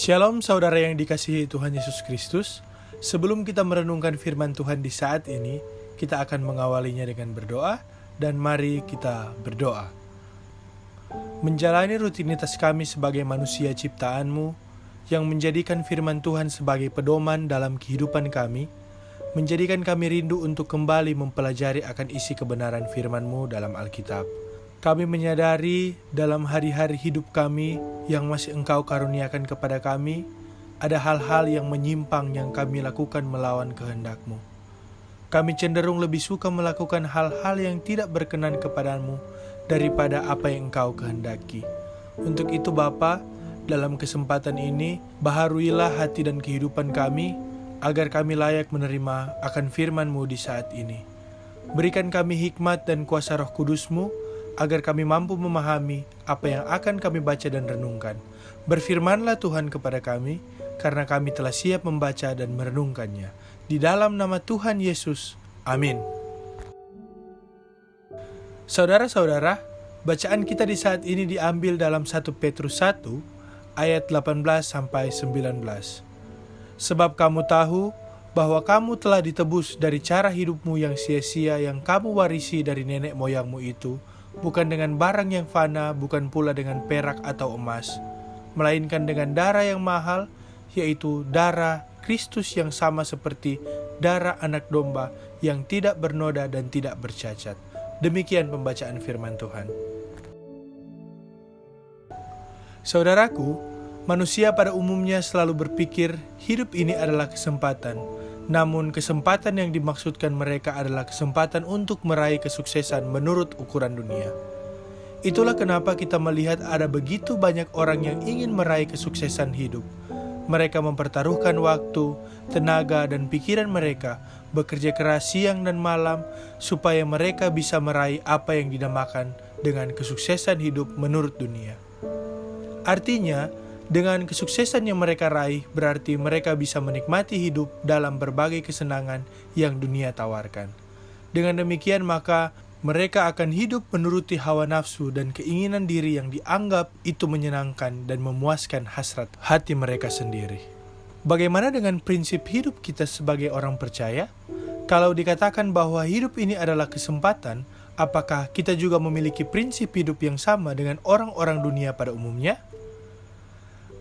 Shalom saudara yang dikasihi Tuhan Yesus Kristus. Sebelum kita merenungkan firman Tuhan di saat ini, kita akan mengawalinya dengan berdoa, dan mari kita berdoa. Menjalani rutinitas kami sebagai manusia ciptaan-Mu, yang menjadikan firman Tuhan sebagai pedoman dalam kehidupan kami, menjadikan kami rindu untuk kembali mempelajari akan isi kebenaran firman-Mu dalam Alkitab. Kami menyadari dalam hari-hari hidup kami yang masih Engkau karuniakan kepada kami, ada hal-hal yang menyimpang yang kami lakukan melawan kehendak-Mu. Kami cenderung lebih suka melakukan hal-hal yang tidak berkenan kepadamu daripada apa yang Engkau kehendaki. Untuk itu Bapa, dalam kesempatan ini, baharuilah hati dan kehidupan kami, agar kami layak menerima akan firman-Mu di saat ini. Berikan kami hikmat dan kuasa Roh Kudus-Mu, agar kami mampu memahami apa yang akan kami baca dan renungkan. Berfirmanlah Tuhan kepada kami, karena kami telah siap membaca dan merenungkannya. Di dalam nama Tuhan Yesus, amin. Saudara-saudara, bacaan kita di saat ini diambil dalam 1 Petrus 1, ayat 18-19. Sebab kamu tahu bahwa kamu telah ditebus dari cara hidupmu yang sia-sia yang kamu warisi dari nenek moyangmu itu, bukan dengan barang yang fana, bukan pula dengan perak atau emas, melainkan dengan darah yang mahal, yaitu darah Kristus yang sama seperti darah anak domba yang tidak bernoda dan tidak bercacat. Demikian pembacaan firman Tuhan. Saudaraku, manusia pada umumnya selalu berpikir hidup ini adalah kesempatan. Namun kesempatan yang dimaksudkan mereka adalah kesempatan untuk meraih kesuksesan menurut ukuran dunia. Itulah kenapa kita melihat ada begitu banyak orang yang ingin meraih kesuksesan hidup. Mereka mempertaruhkan waktu, tenaga, dan pikiran mereka, bekerja keras siang dan malam, supaya mereka bisa meraih apa yang dinamakan dengan kesuksesan hidup menurut dunia. Artinya, dengan kesuksesan yang mereka raih, berarti mereka bisa menikmati hidup dalam berbagai kesenangan yang dunia tawarkan. Dengan demikian, maka mereka akan hidup menuruti hawa nafsu dan keinginan diri yang dianggap itu menyenangkan dan memuaskan hasrat hati mereka sendiri. Bagaimana dengan prinsip hidup kita sebagai orang percaya? Kalau dikatakan bahwa hidup ini adalah kesempatan, apakah kita juga memiliki prinsip hidup yang sama dengan orang-orang dunia pada umumnya?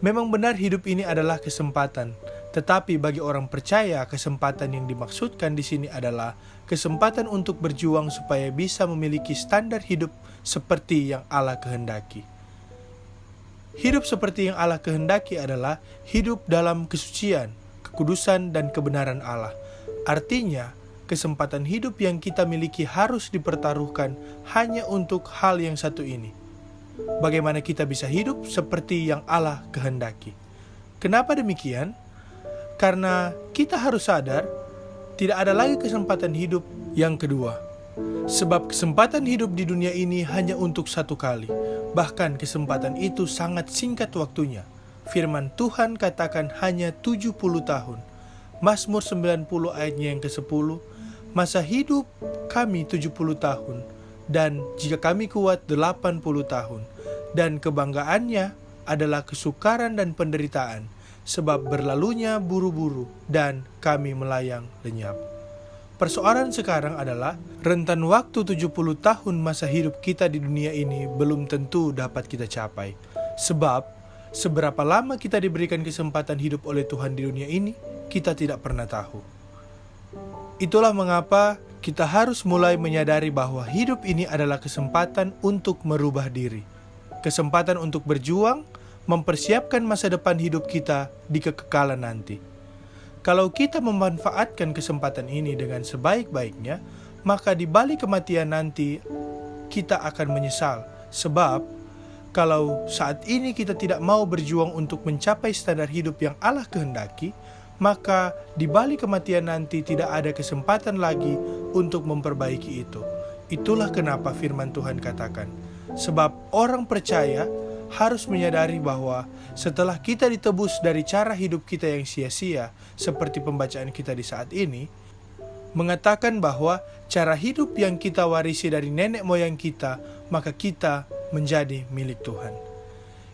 Memang benar hidup ini adalah kesempatan, tetapi bagi orang percaya kesempatan yang dimaksudkan di sini adalah kesempatan untuk berjuang supaya bisa memiliki standar hidup seperti yang Allah kehendaki. Hidup seperti yang Allah kehendaki adalah hidup dalam kesucian, kekudusan, dan kebenaran Allah. Artinya, kesempatan hidup yang kita miliki harus dipertaruhkan hanya untuk hal yang satu ini. Bagaimana kita bisa hidup seperti yang Allah kehendaki. Kenapa demikian? Karena kita harus sadar, tidak ada lagi kesempatan hidup yang kedua. Sebab kesempatan hidup di dunia ini hanya untuk satu kali. Bahkan kesempatan itu sangat singkat waktunya. Firman Tuhan katakan hanya 70 tahun. Mazmur 90 ayatnya yang ke-10, masa hidup kami 70 tahun. Dan jika kami kuat 80 tahun, dan kebanggaannya adalah kesukaran dan penderitaan, sebab berlalunya buru-buru dan kami melayang lenyap. Persoalan sekarang adalah rentan waktu 70 tahun masa hidup kita di dunia ini belum tentu dapat kita capai. Sebab seberapa lama kita diberikan kesempatan hidup oleh Tuhan di dunia ini, kita tidak pernah tahu. Itulah mengapa kita harus mulai menyadari bahwa hidup ini adalah kesempatan untuk merubah diri. Kesempatan untuk berjuang, mempersiapkan masa depan hidup kita di kekekalan nanti. Kalau kita memanfaatkan kesempatan ini dengan sebaik-baiknya, maka di balik kematian nanti, kita akan menyesal. Sebab, kalau saat ini kita tidak mau berjuang untuk mencapai standar hidup yang Allah kehendaki, maka di balik kematian nanti tidak ada kesempatan lagi untuk memperbaiki itu. Itulah kenapa firman Tuhan katakan, sebab orang percaya harus menyadari bahwa setelah kita ditebus dari cara hidup kita yang sia-sia, seperti pembacaan kita di saat ini, mengatakan bahwa cara hidup yang kita warisi dari nenek moyang kita, maka kita menjadi milik Tuhan.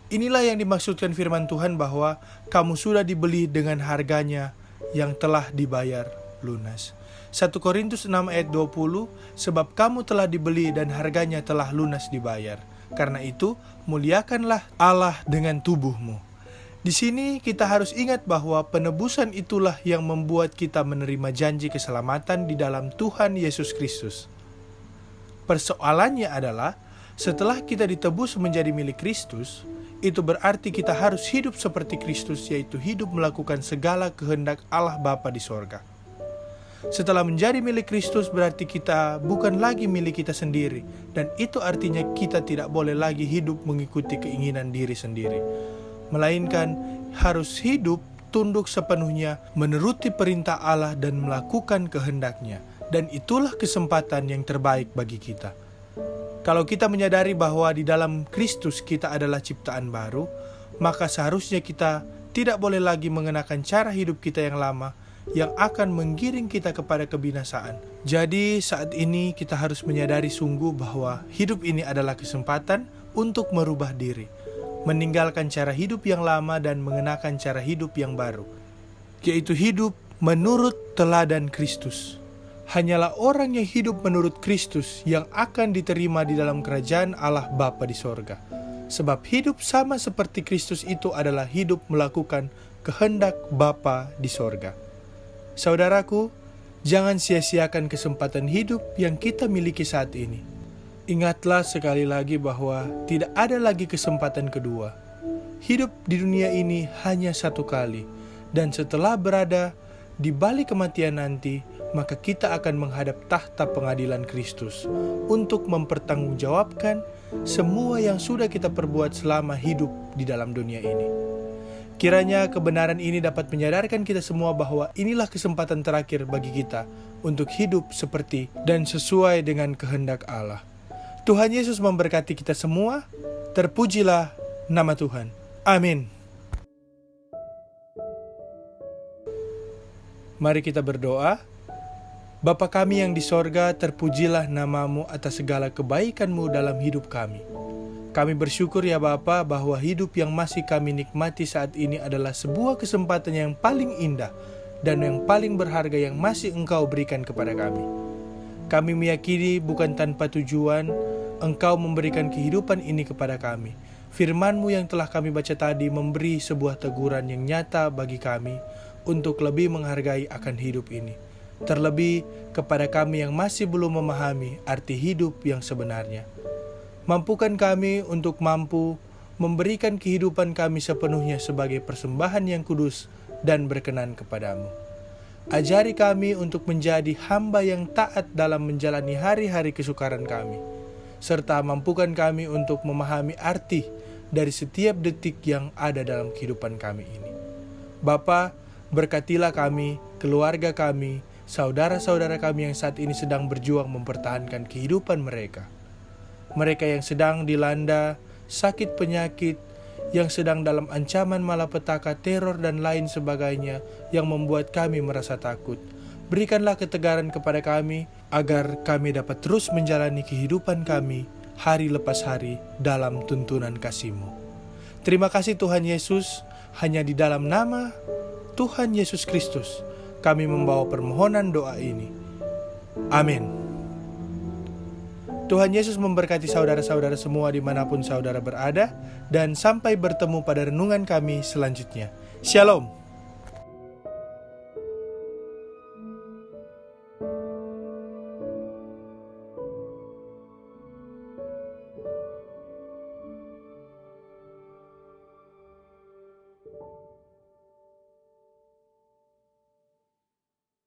Inilah yang dimaksudkan firman Tuhan bahwa kamu sudah dibeli dengan harganya yang telah dibayar lunas. 1 Korintus 6 ayat 20, sebab kamu telah dibeli dan harganya telah lunas dibayar. Karena itu, muliakanlah Allah dengan tubuhmu. Di sini kita harus ingat bahwa penebusan itulah yang membuat kita menerima janji keselamatan di dalam Tuhan Yesus Kristus. Persoalannya adalah, setelah kita ditebus menjadi milik Kristus, itu berarti kita harus hidup seperti Kristus, yaitu hidup melakukan segala kehendak Allah Bapa di sorga. Setelah menjadi milik Kristus berarti kita bukan lagi milik kita sendiri, dan itu artinya kita tidak boleh lagi hidup mengikuti keinginan diri sendiri, melainkan harus hidup tunduk sepenuhnya menuruti perintah Allah dan melakukan kehendaknya, dan itulah kesempatan yang terbaik bagi kita. Kalau kita menyadari bahwa di dalam Kristus kita adalah ciptaan baru, maka seharusnya kita tidak boleh lagi mengenakan cara hidup kita yang lama yang akan menggiring kita kepada kebinasaan. Jadi saat ini kita harus menyadari sungguh bahwa hidup ini adalah kesempatan untuk merubah diri, meninggalkan cara hidup yang lama dan mengenakan cara hidup yang baru, yaitu hidup menurut teladan Kristus. Hanyalah orang yang hidup menurut Kristus yang akan diterima di dalam kerajaan Allah Bapa di sorga. Sebab hidup sama seperti Kristus itu adalah hidup melakukan kehendak Bapa di sorga. Saudaraku, jangan sia-siakan kesempatan hidup yang kita miliki saat ini. Ingatlah sekali lagi bahwa tidak ada lagi kesempatan kedua. Hidup di dunia ini hanya satu kali, dan setelah berada di balik kematian nanti, maka kita akan menghadap tahta pengadilan Kristus untuk mempertanggungjawabkan semua yang sudah kita perbuat selama hidup di dalam dunia ini. Kiranya kebenaran ini dapat menyadarkan kita semua bahwa inilah kesempatan terakhir bagi kita untuk hidup seperti dan sesuai dengan kehendak Allah. Tuhan Yesus memberkati kita semua. Terpujilah nama Tuhan. Amin. Mari kita berdoa. Bapa kami yang di sorga, terpujilah namamu atas segala kebaikanmu dalam hidup kami. Kami bersyukur ya Bapa bahwa hidup yang masih kami nikmati saat ini adalah sebuah kesempatan yang paling indah dan yang paling berharga yang masih Engkau berikan kepada kami. Kami meyakini bukan tanpa tujuan Engkau memberikan kehidupan ini kepada kami. Firman-Mu yang telah kami baca tadi memberi sebuah teguran yang nyata bagi kami untuk lebih menghargai akan hidup ini. Terlebih kepada kami yang masih belum memahami arti hidup yang sebenarnya. Mampukan kami untuk mampu memberikan kehidupan kami sepenuhnya sebagai persembahan yang kudus dan berkenan kepadamu. Ajari kami untuk menjadi hamba yang taat dalam menjalani hari-hari kesukaran kami, serta mampukan kami untuk memahami arti dari setiap detik yang ada dalam kehidupan kami ini. Bapa, berkatilah kami, keluarga kami, saudara-saudara kami yang saat ini sedang berjuang mempertahankan kehidupan mereka. Mereka yang sedang dilanda sakit penyakit, yang sedang dalam ancaman malapetaka, teror dan lain sebagainya yang membuat kami merasa takut. Berikanlah ketegaran kepada kami agar kami dapat terus menjalani kehidupan kami hari lepas hari dalam tuntunan kasih-Mu. Terima kasih Tuhan Yesus, hanya di dalam nama Tuhan Yesus Kristus kami membawa permohonan doa ini. Amin. Tuhan Yesus memberkati saudara-saudara semua dimanapun saudara berada, dan sampai bertemu pada renungan kami selanjutnya. Shalom.